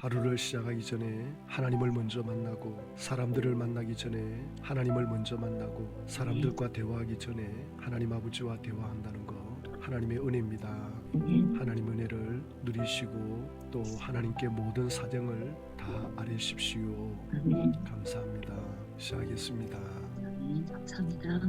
하루를 시작하기 전에 하나님을 먼저 만나고, 사람들을 만나기 전에 하나님을 먼저 만나고, 사람들과 대화하기 전에 하나님 아버지와 대화한다는 것, 하나님의 은혜입니다. 하나님 은혜를 누리시고 또 하나님께 모든 사정을 다 아뢰십시오. 감사합니다. 시작하겠습니다. 감사합니다.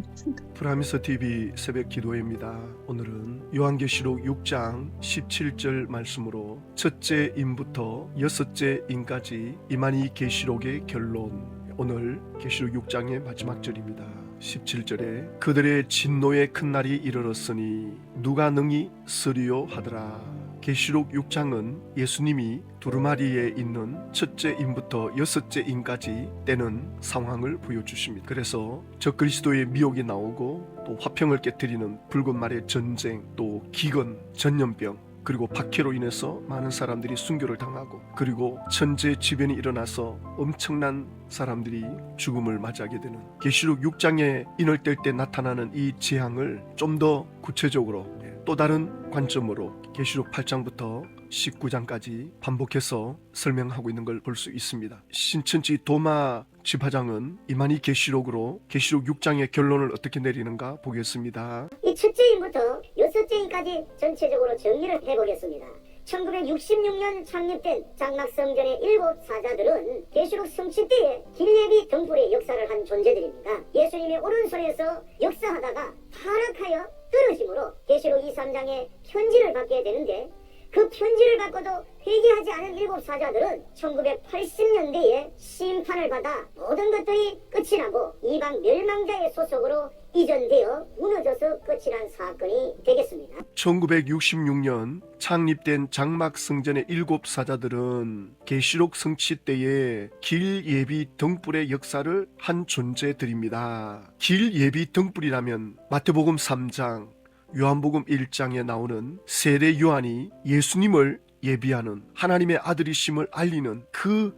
프라미스 TV 새벽 기도회입니다. 오늘은 요한계시록 6장 17절 말씀으로 첫째 인부터 여섯째 인까지 임하니 계시록의 결론. 오늘 계시록 6장의 마지막 절입니다. 17절에 그들의 진노의 큰 날이 이르렀으니 누가 능히 쓰리요 하더라. 계시록 6장은 예수님이 두루마리에 있는 첫째 인부터 여섯째 인까지 때는 상황을 보여주십니다. 그래서 적그리스도의 미혹이 나오고 또 화평을 깨뜨리는 붉은 말의 전쟁, 또 기근, 전염병, 그리고 박해로 인해서 많은 사람들이 순교를 당하고, 그리고 천재지변이 일어나서 엄청난 사람들이 죽음을 맞이하게 되는 계시록 6장에 인을 뗄 때 나타나는 이 재앙을 좀 더 구체적으로 또 다른 관점으로 계시록 8장부터 19장까지 반복해서 설명하고 있는 걸 볼 수 있습니다. 신천지 도마 집화장은 이만희 계시록으로 계시록 6장의 결론을 어떻게 내리는가 보겠습니다. 이 첫째 인부터 여섯째 인까지 전체적으로 정리를 해보겠습니다. 1966년 창립된 장막성전의 7 사자들은 계시록 성취 때에 길예비 등불의 역사를 한 존재들입니다. 예수님의 오른손에서 역사하다가 타락하여 떨어짐으로 계시록 2, 3장에 편지를 받게 되는데, 그 편지를 받고도 회개하지 않은 7 사자들은 1980년대에 심판을 받아 모든 것들이 끝이 나고 이방 멸망자의 소속으로 이전되어 무너져서 끝이 난 사건이 되겠습니다. 1966년 창립된 장막성전의 7 사자들은 계시록 성취 때에 길예비 등불의 역사를 한 존재들입니다. 길예비 등불이라면 마태복음 3장, 요한복음 1장에 나오는 세례 요한이 예수님을 예비하는 하나님의 아들이심을 알리는 그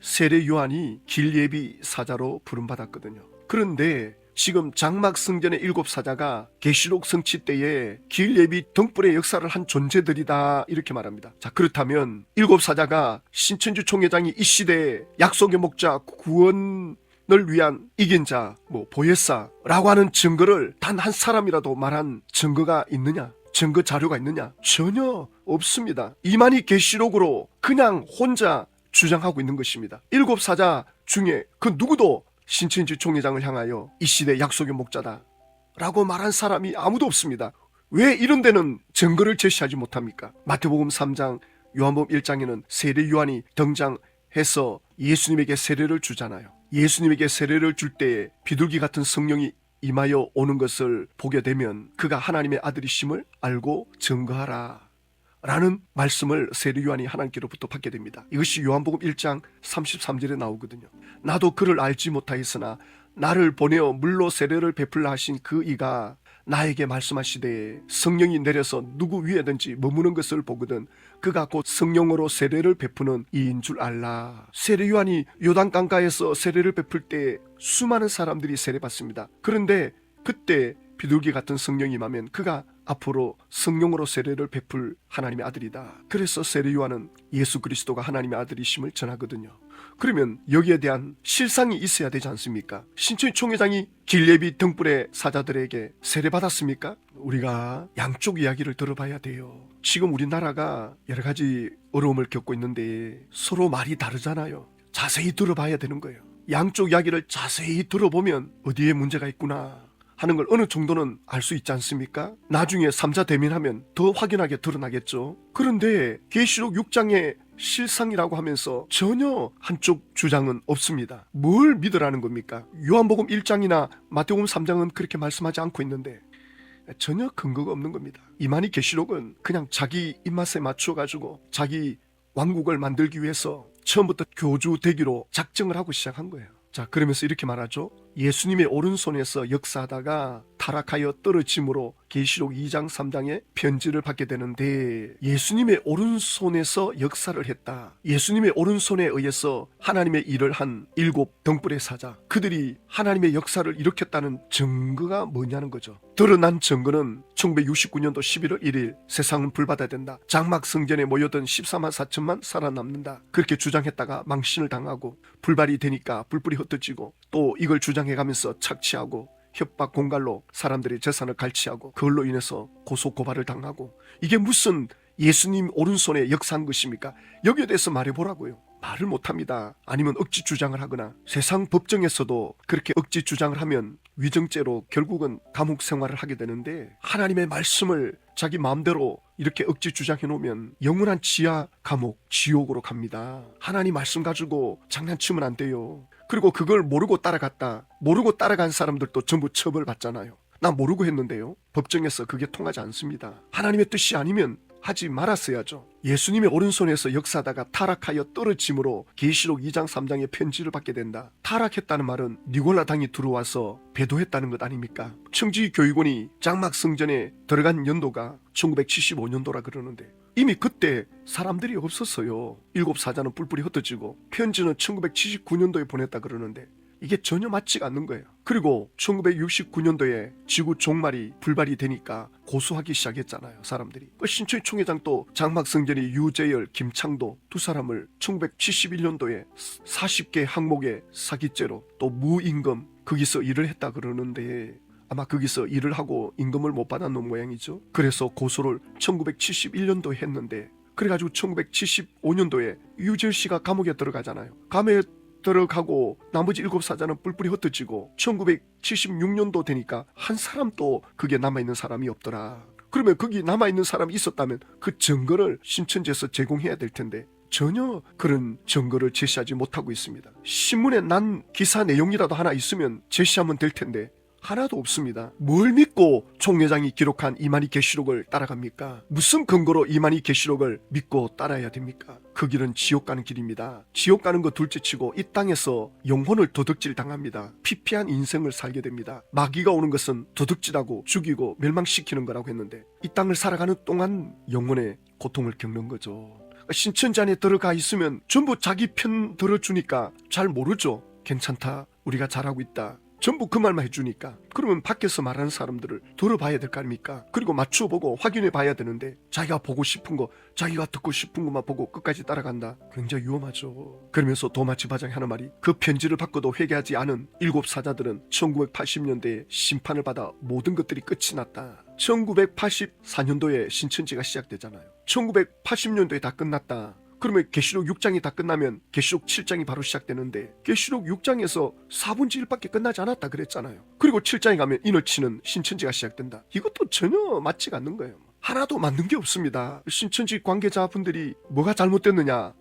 세례 요한이 길예비 사자로 부름받았거든요. 그런데 지금 장막성전의 7 사자가 계시록 성취 때에 길예비 등불의 역사를 한 존재들이다, 이렇게 말합니다. 자, 그렇다면 7 사자가 신천지 총회장이 이 시대에 약속의 목자 구원 을 위한 이긴 자, 보혜사라고 하는 증거를 단 한 사람이라도 말한 증거가 있느냐? 증거 자료가 있느냐? 전혀 없습니다. 이만희 계시록으로 그냥 혼자 주장하고 있는 것입니다. 7 사자 중에 그 누구도 신천지 총회장을 향하여 이 시대 약속의 목자다 라고 말한 사람이 아무도 없습니다. 왜 이런 데는 증거를 제시하지 못합니까? 마태복음 3장, 요한복음 1장에는 세례 요한이 등장해서 예수님에게 세례를 주잖아요. 예수님에게 세례를 줄 때에 비둘기 같은 성령이 임하여 오는 것을 보게 되면 그가 하나님의 아들이심을 알고 증거하라 라는 말씀을 세례 요한이 하나님께로부터 받게 됩니다. 이것이 요한복음 1장 33절에 나오거든요. 나도 그를 알지 못하였으나 나를 보내어 물로 세례를 베풀라 하신 그 이가 나에게 말씀하시되 성령이 내려서 누구 위에든지 머무는 것을 보거든 그가 곧 성령으로 세례를 베푸는 이인 줄 알라. 세례 요한이 요단강가에서 세례를 베풀 때 수많은 사람들이 세례받습니다. 그런데 그때 비둘기 같은 성령이 임하면 그가 앞으로 성령으로 세례를 베풀 하나님의 아들이다. 그래서 세례 요한은 예수 그리스도가 하나님의 아들이심을 전하거든요. 그러면 여기에 대한 실상이 있어야 되지 않습니까? 신천지 총회장이 길예비 등불의 사자들에게 세례받았습니까? 우리가 양쪽 이야기를 들어봐야 돼요. 지금 우리나라가 여러 가지 어려움을 겪고 있는데 서로 말이 다르잖아요. 자세히 들어봐야 되는 거예요. 양쪽 이야기를 자세히 들어보면 어디에 문제가 있구나 하는 걸 어느 정도는 알 수 있지 않습니까? 나중에 3자 대면하면 더 확연하게 드러나겠죠. 그런데 계시록 6장의 실상이라고 하면서 전혀 한쪽 주장은 없습니다. 뭘 믿으라는 겁니까? 요한복음 1장이나 마태복음 3장은 그렇게 말씀하지 않고 있는데 전혀 근거가 없는 겁니다. 이만희 계시록은 그냥 자기 입맛에 맞춰가지고 자기 왕국을 만들기 위해서 처음부터 교주되기로 작정을 하고 시작한 거예요. 자, 그러면서 이렇게 말하죠. 예수님의 오른손에서 역사하다가 타락하여 떨어짐으로 계시록 2장 3장에 편지를 받게 되는데, 예수님의 오른손에서 역사를 했다. 예수님의 오른손에 의해서 하나님의 일을 한 7 등불의 사자, 그들이 하나님의 역사를 일으켰다는 증거가 뭐냐는 거죠. 드러난 증거는 1969년도 11월 1일 세상은 불바다 된다. 장막 성전에 모여든 14만 4천만 살아남는다. 그렇게 주장했다가 망신을 당하고 불발이 되니까 뿔뿔이 흩어지고, 또 이걸 주장해가면서 착취하고 협박 공갈로 사람들의 재산을 갈취하고 그걸로 인해서 고소 고발을 당하고, 이게 무슨 예수님 오른손에 역사한 것입니까? 여기에 대해서 말해보라고요. 말을 못합니다. 아니면 억지 주장을 하거나, 세상 법정에서도 그렇게 억지 주장을 하면 위정죄로 결국은 감옥 생활을 하게 되는데, 하나님의 말씀을 자기 마음대로 이렇게 억지 주장해 놓으면 영원한 지하 감옥, 지옥으로 갑니다. 하나님 말씀 가지고 장난치면 안 돼요. 그리고 그걸 모르고 따라갔다, 모르고 따라간 사람들도 전부 처벌받잖아요. 나 모르고 했는데요. 법정에서 그게 통하지 않습니다. 하나님의 뜻이 아니면 하지 말았어야죠. 예수님의 오른손에서 역사하다가 타락하여 떨어짐으로 계시록 2장 3장의 편지를 받게 된다. 타락했다는 말은 니골라당이 들어와서 배도했다는 것 아닙니까? 청지교육원이 장막 성전에 들어간 연도가 1975년도라 그러는데, 이미 그때 사람들이 없었어요. 7 사자는 뿔뿔이 흩어지고 편지는 1979년도에 보냈다 그러는데, 이게 전혀 맞지가 않는 거예요. 그리고 1969년도에 지구 종말이 불발이 되니까 고소하기 시작했잖아요, 사람들이. 신천지 총회장도 장막성전이 유재열, 김창도 두 사람을 1971년도에 40개 항목의 사기죄로, 또 무임금 거기서 일을 했다 그러는데, 아마 거기서 일을 하고 임금을 못 받았는 모양이죠. 그래서 고소를 1971년도에 했는데, 그래가지고 1975년도에 유재열 씨가 감옥에 들어가잖아요. 감옥에 들어가고 나머지 7 사자는 뿔뿔이 흩어지고 1976년도 되니까 한 사람도 그게 남아있는 사람이 없더라. 그러면 거기 남아있는 사람이 있었다면 그 증거를 신천지에서 제공해야 될 텐데, 전혀 그런 증거를 제시하지 못하고 있습니다. 신문에 난 기사 내용이라도 하나 있으면 제시하면 될 텐데 하나도 없습니다. 뭘 믿고 총회장이 기록한 이만희 계시록을 따라갑니까? 무슨 근거로 이만희 계시록을 믿고 따라야 됩니까? 그 길은 지옥 가는 길입니다. 지옥 가는 거 둘째치고 이 땅에서 영혼을 도둑질 당합니다. 피폐한 인생을 살게 됩니다. 마귀가 오는 것은 도둑질하고 죽이고 멸망시키는 거라고 했는데, 이 땅을 살아가는 동안 영혼의 고통을 겪는 거죠. 신천지 안에 들어가 있으면 전부 자기 편 들어주니까 잘 모르죠. 괜찮다, 우리가 잘하고 있다, 전부 그 말만 해주니까. 그러면 밖에서 말하는 사람들을 들어봐야 될 거 아닙니까? 그리고 맞춰보고 확인해 봐야 되는데, 자기가 보고 싶은 거, 자기가 듣고 싶은 것만 보고 끝까지 따라간다. 굉장히 위험하죠. 그러면서 도마치 바장이 하는 말이, 그 편지를 받고도 회개하지 않은 7 사자들은 1980년대에 심판을 받아 모든 것들이 끝이 났다. 1984년도에 신천지가 시작되잖아요. 1980년도에 다 끝났다. 그러면 계시록 6장이 다 끝나면 계시록 7장이 바로 시작되는데, 계시록 6장에서 4분의 1밖에 끝나지 않았다 그랬잖아요. 그리고 7장에 가면 인을 치는 신천지가 시작된다. 이것도 전혀 맞지가 않는 거예요. 하나도 맞는 게 없습니다. 신천지 관계자분들이 뭐가 잘못됐느냐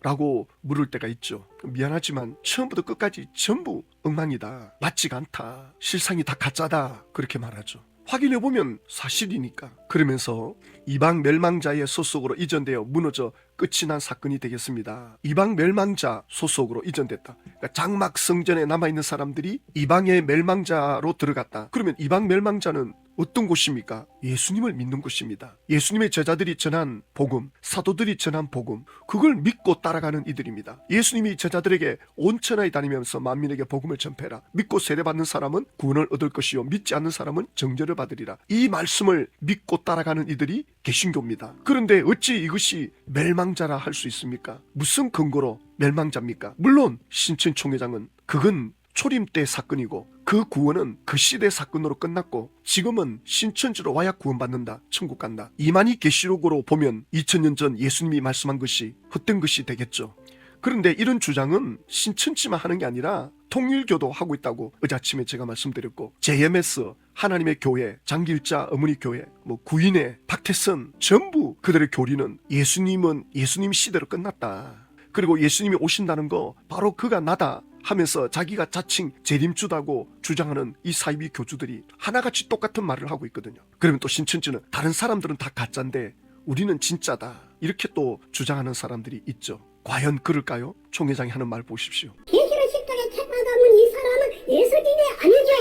라고 물을 때가 있죠. 미안하지만 처음부터 끝까지 전부 엉망이다, 맞지가 않다, 실상이 다 가짜다, 그렇게 말하죠. 확인해보면 사실이니까. 그러면서 이방 멸망자의 소속으로 이전되어 무너져 끝이 난 사건이 되겠습니다. 이방 멸망자 소속으로 이전됐다. 그러니까 장막 성전에 남아있는 사람들이 이방의 멸망자로 들어갔다. 그러면 이방 멸망자는 어떤 곳입니까? 예수님을 믿는 곳입니다. 예수님의 제자들이 전한 복음, 사도들이 전한 복음, 그걸 믿고 따라가는 이들입니다. 예수님이 제자들에게 온 천하에 다니면서 만민에게 복음을 전폐라. 믿고 세례받는 사람은 구원을 얻을 것이요 믿지 않는 사람은 정죄를 받으리라. 이 말씀을 믿고 따라가는 이들이 개신교입니다. 그런데 어찌 이것이 멸망자라 할 수 있습니까? 무슨 근거로 멸망자입니까? 물론 신천 총회장은 그건 초림 때 사건이고, 그 구원은 그 시대 사건으로 끝났고, 지금은 신천지로 와야 구원받는다, 천국 간다. 이만희 계시록으로 보면 2000년 전 예수님이 말씀한 것이 헛된 것이 되겠죠. 그런데 이런 주장은 신천지만 하는 게 아니라 통일교도 하고 있다고 어제 아침에 제가 말씀드렸고, JMS, 하나님의 교회, 장길자 어머니 교회, 구인회, 박태선, 전부 그들의 교리는 예수님은 예수님 시대로 끝났다. 그리고 예수님이 오신다는 거 바로 그가 나다 하면서 자기가 자칭 재림주다고 주장하는 이 사이비 교주들이 하나같이 똑같은 말을 하고 있거든요. 그러면 또 신천지는 다른 사람들은 다 가짜인데 우리는 진짜다, 이렇게 또 주장하는 사람들이 있죠. 과연 그럴까요? 총회장이 하는 말 보십시오. 계시록 10장의 책마감은 이 사람은 예수님이 아니죠.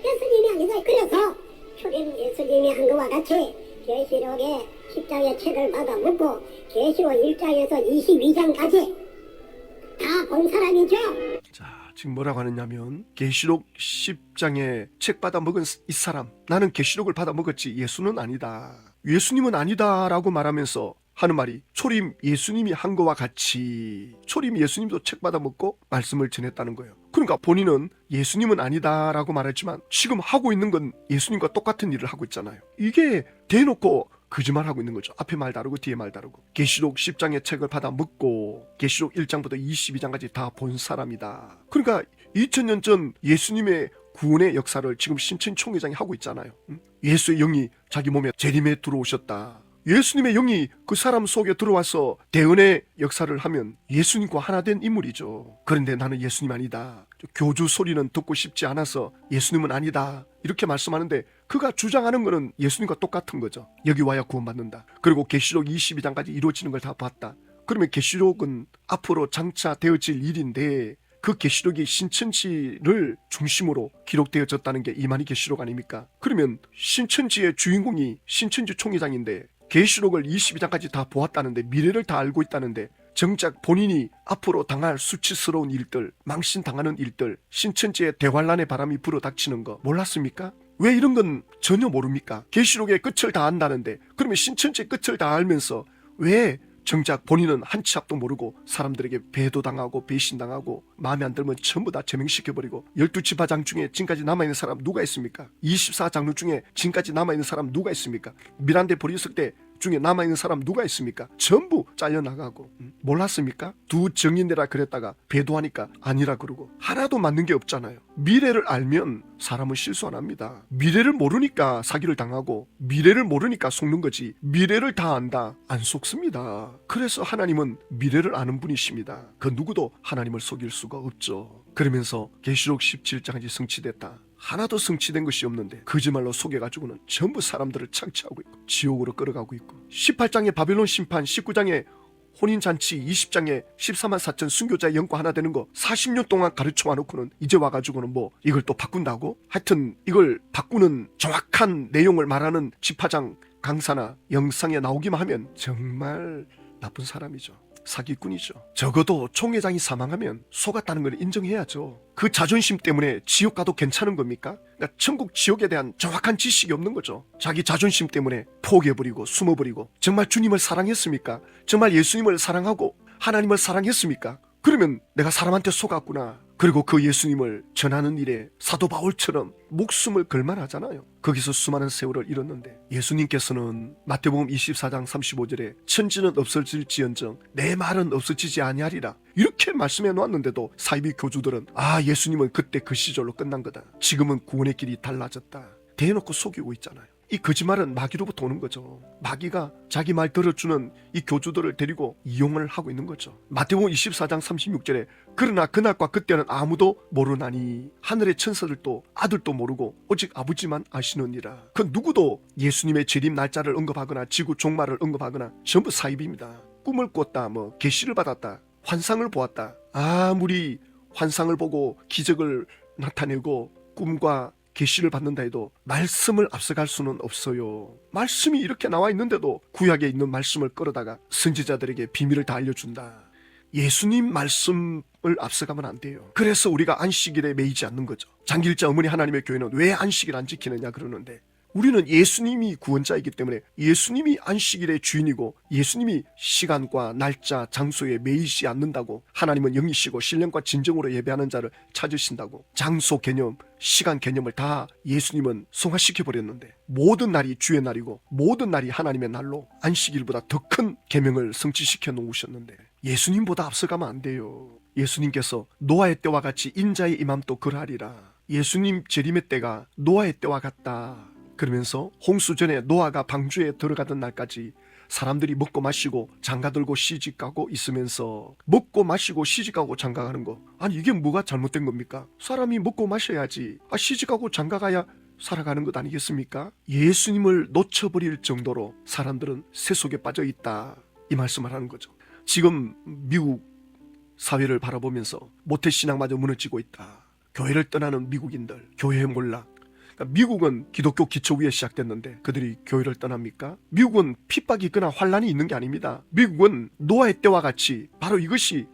예수님이 아니다. 그래서 초림 예수님이 한 것과 같이 계시록의 10장의 책을 받아 먹고 계시록 1장에서 22장까지 다 본 사람이죠. 자, 지금 뭐라고 하느냐면 계시록 10장에 책 받아 먹은 이 사람, 나는 계시록을 받아 먹었지 예수는 아니다. 예수님은 아니다라고 말하면서 하는 말이 초림 예수님이 한 거와 같이 초림 예수님도 책 받아 먹고 말씀을 전했다는 거예요. 그러니까 본인은 예수님은 아니다라고 말했지만 지금 하고 있는 건 예수님과 똑같은 일을 하고 있잖아요. 이게 대놓고 거짓말하고 있는 거죠. 앞에 말 다르고 뒤에 말 다르고. 계시록 10장의 책을 받아 먹고 계시록 1장부터 22장까지 다 본 사람이다. 그러니까 2000년 전 예수님의 구원의 역사를 지금 신천 총회장이 하고 있잖아요. 예수의 영이 자기 몸에 재림해 들어오셨다. 예수님의 영이 그 사람 속에 들어와서 대언의 역사를 하면 예수님과 하나 된 인물이죠. 그런데 나는 예수님 아니다. 교주 소리는 듣고 싶지 않아서 예수님은 아니다. 이렇게 말씀하는데 그가 주장하는 것은 예수님과 똑같은 거죠. 여기 와야 구원받는다. 그리고 계시록 22장까지 이루어지는 걸 다 봤다. 그러면 계시록은 앞으로 장차 되어질 일인데 그 계시록이 신천지를 중심으로 기록되어졌다는 게 이만희 계시록 아닙니까? 그러면 신천지의 주인공이 신천지 총회장인데 계시록을 22장까지 다 보았다는데 미래를 다 알고 있다는데 정작 본인이 앞으로 당할 수치스러운 일들, 망신당하는 일들, 신천지의 대환란의 바람이 불어닥치는 거 몰랐습니까? 왜 이런 건 전혀 모릅니까? 계시록의 끝을 다 안다는데 그러면 신천지의 끝을 다 알면서 왜 정작 본인은 한 치 앞도 모르고 사람들에게 배도당하고 배신당하고 마음에 안 들면 전부 다 제명시켜버리고 12지파장 중에 지금까지 남아있는 사람 누가 있습니까? 24장로 중에 지금까지 남아있는 사람 누가 있습니까? 미란데 버렸을 때 중에 남아있는 사람 누가 있습니까? 전부 잘려나가고 몰랐습니까? 두 정인네라 그랬다가 배도하니까 아니라 그러고 하나도 맞는 게 없잖아요. 미래를 알면 사람은 실수 안 합니다. 미래를 모르니까 사기를 당하고 미래를 모르니까 속는 거지 미래를 다 안다 안 속습니다. 그래서 하나님은 미래를 아는 분이십니다. 그 누구도 하나님을 속일 수가 없죠. 그러면서 계시록 17장까지 성취됐다. 하나도 성취된 것이 없는데 거짓말로 속여가지고는 전부 사람들을 착취하고 있고 지옥으로 끌어가고 있고 18장의 바벨론 심판, 19장의 혼인잔치, 20장에 14만 4천 순교자의 영과 하나 되는 거 40년 동안 가르쳐 와놓고는 이제 와가지고는 뭐 이걸 또 바꾼다고? 하여튼 이걸 바꾸는 정확한 내용을 말하는 지파장 강사나 영상에 나오기만 하면 정말 나쁜 사람이죠. 사기꾼이죠. 적어도 총회장이 사망하면 속았다는 걸 인정해야죠. 그 자존심 때문에 지옥 가도 괜찮은 겁니까? 그러니까 천국 지옥에 대한 정확한 지식이 없는 거죠. 자기 자존심 때문에 포기해버리고 숨어버리고 정말 주님을 사랑했습니까? 정말 예수님을 사랑하고 하나님을 사랑했습니까? 그러면 내가 사람한테 속았구나. 그리고 그 예수님을 전하는 일에 사도 바울처럼 목숨을 걸만하잖아요. 거기서 수많은 세월을 잃었는데 예수님께서는 마태복음 24장 35절에 천지는 없어질지언정 내 말은 없어지지 아니하리라 이렇게 말씀해 놓았는데도 사이비 교주들은 예수님은 그때 그 시절로 끝난 거다. 지금은 구원의 길이 달라졌다. 대놓고 속이고 있잖아요. 이 거짓말은 마귀로부터 오는 거죠. 마귀가 자기 말 들어주는 이 교주들을 데리고 이용을 하고 있는 거죠. 마태복음 24장 36절에 그러나 그날과 그때는 아무도 모르나니 하늘의 천사들도 아들도 모르고 오직 아버지만 아시느니라. 그 누구도 예수님의 재림 날짜를 언급하거나 지구 종말을 언급하거나 전부 사입입니다. 꿈을 꿨다, 계시를 받았다, 환상을 보았다. 아무리 환상을 보고 기적을 나타내고 꿈과 계시를 받는다 해도 말씀을 앞서갈 수는 없어요. 말씀이 이렇게 나와 있는데도 구약에 있는 말씀을 끌어다가 선지자들에게 비밀을 다 알려준다. 예수님 말씀을 앞서가면 안 돼요. 그래서 우리가 안식일에 매이지 않는 거죠. 장길자 어머니 하나님의 교회는 왜 안식일 안 지키느냐 그러는데 우리는 예수님이 구원자이기 때문에 예수님이 안식일의 주인이고 예수님이 시간과 날짜, 장소에 매이지 않는다고 하나님은 영이시고 신령과 진정으로 예배하는 자를 찾으신다고 장소 개념, 시간 개념을 다 예수님은 성화시켜버렸는데 모든 날이 주의 날이고 모든 날이 하나님의 날로 안식일보다 더 큰 계명을 성취시켜 놓으셨는데 예수님보다 앞서가면 안 돼요. 예수님께서 노아의 때와 같이 인자의 임함도 그러하리라. 예수님 재림의 때가 노아의 때와 같다. 그러면서 홍수 전에 노아가 방주에 들어가던 날까지 사람들이 먹고 마시고 장가들고 시집가고 있으면서 먹고 마시고 시집가고 장가가는 거 아니 이게 뭐가 잘못된 겁니까? 사람이 먹고 마셔야지 시집가고 장가가야 살아가는 것 아니겠습니까? 예수님을 놓쳐버릴 정도로 사람들은 세속에 빠져 있다 이 말씀을 하는 거죠. 지금 미국 사회를 바라보면서 모태신앙마저 무너지고 있다. 교회를 떠나는 미국인들, 교회의 몰락. 그러니까 미국은 기독교 기초 위에 시작됐는데 그들이 교회를 떠납니까? 미국은 핍박이 있거나 환란이 있는 게 아닙니다. 미국은 노아의 때와 같이 바로 이것이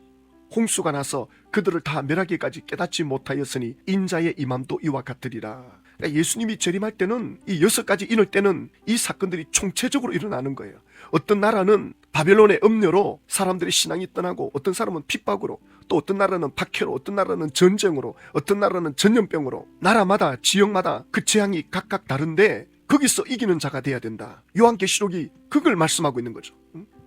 홍수가 나서 그들을 다 멸하기까지 깨닫지 못하였으니 인자의 임함도 이와 같으리라. 그러니까 예수님이 재림할 때는 이 6가지 인을 때는 이 사건들이 총체적으로 일어나는 거예요. 어떤 나라는 바벨론의 음료로 사람들의 신앙이 떠나고, 어떤 사람은 핍박으로, 또 어떤 나라는 박해로, 어떤 나라는 전쟁으로, 어떤 나라는 전염병으로, 나라마다 지역마다 그 재앙이 각각 다른데 거기서 이기는 자가 돼야 된다. 요한계시록이 그걸 말씀하고 있는 거죠.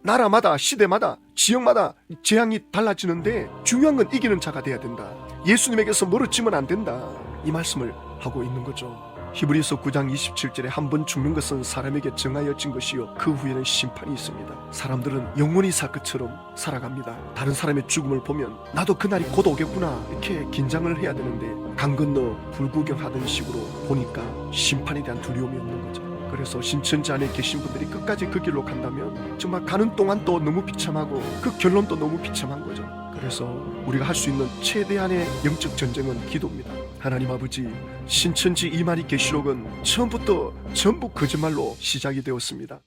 나라마다, 시대마다, 지역마다 재앙이 달라지는데 중요한 건 이기는 자가 돼야 된다. 예수님에게서 멀어지면 안 된다. 이 말씀을 하고 있는 거죠. 히브리서 9장 27절에 한 번 죽는 것은 사람에게 정하여진 것이요 그 후에는 심판이 있습니다. 사람들은 영원히 살 것처럼 살아갑니다. 다른 사람의 죽음을 보면 나도 그날이 곧 오겠구나 이렇게 긴장을 해야 되는데 강 건너 불구경하던 식으로 보니까 심판에 대한 두려움이 없는 거죠. 그래서 신천지 안에 계신 분들이 끝까지 그 길로 간다면 정말 가는 동안 또 너무 비참하고 그 결론도 너무 비참한 거죠. 그래서 우리가 할 수 있는 최대한의 영적 전쟁은 기도입니다. 하나님 아버지, 신천지 이만희 계시록은 처음부터 전부 거짓말로 시작이 되었습니다.